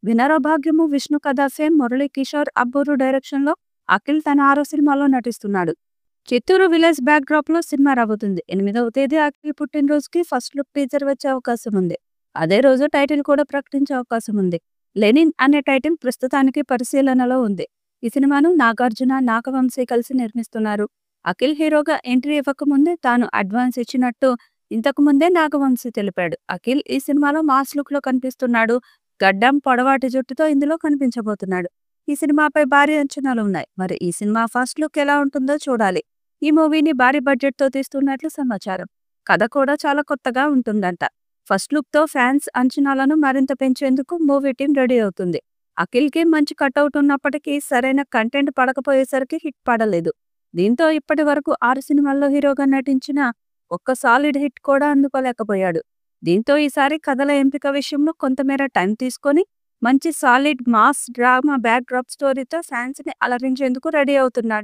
వినర భాగ్యము విష్ణు కథ fame Murali Kishore Abburu direction లో అఖిల్ తన 6వ సినిమాలో నటిస్తున్నాడు. చిత్తూరు విలేజ్ బ్యాక్ డ్రాప్ లో సినిమా రాబోతుంది. 8వ తేదీ అఖిల్ పుట్టినరోజుకి ఫస్ట్ లుక్ టీజర్ వచ్చే అవకాశం ఉంది. అదే రోజు టైటిల్ కూడా ప్రకటించే అవకాశం ఉంది. లెనిన్ అనే టైటిల్ ప్రస్తుతానికి పరిశీలనలో ఉంది. ఈ సినిమాను నాగార్జున, నాగవంశీ కలిసి నిర్మిస్తున్నారు. అఖిల్ హీరోగా ఎంట్రీ ఇవ్వకముందే తాను అడ్వాన్స్ ఇచ్చినట్టు ఇంతకు ముందే నాగవంశీ తెలిపాడు. అఖిల్ ఈ సినిమాలో మాస్ లుక్ లో కనిపిస్తున్నాడు. గడ్డం, పొడవాటి జుట్టుతో ఇందులో కనిపించబోతున్నాడు. ఈ సినిమాపై భారీ అంచనాలు ఉన్నాయి. మరి ఈ సినిమా ఫస్ట్ లుక్ ఎలా ఉంటుందో చూడాలి. ఈ మూవీని భారీ బడ్జెట్ తో తీస్తున్నట్లు సమాచారం. కథ కూడా చాలా కొత్తగా ఉంటుందంట. ఫస్ట్ లుక్ తో ఫ్యాన్స్ అంచనాలను మరింత పెంచేందుకు మూవీ టీం రెడీ అవుతుంది. అఖిల్ కి మంచి కట్అవుట్ ఉన్నప్పటికీ సరైన కంటెంట్ పడకపోయేసరికి హిట్ పడలేదు. దీంతో ఇప్పటి వరకు 6 సినిమాల్లో హీరోగా నటించిన ఒక్క సాలిడ్ హిట్ కూడా అందుకోలేకపోయాడు. దీంతో ఈసారి కథల ఎంపిక విషయంలో కొంతమేర టైం తీసుకొని మంచి solid mass drama backdrop స్టోరీతో ఫ్యాన్స్ ని అలరించేందుకు రెడీ అవుతున్నాడు.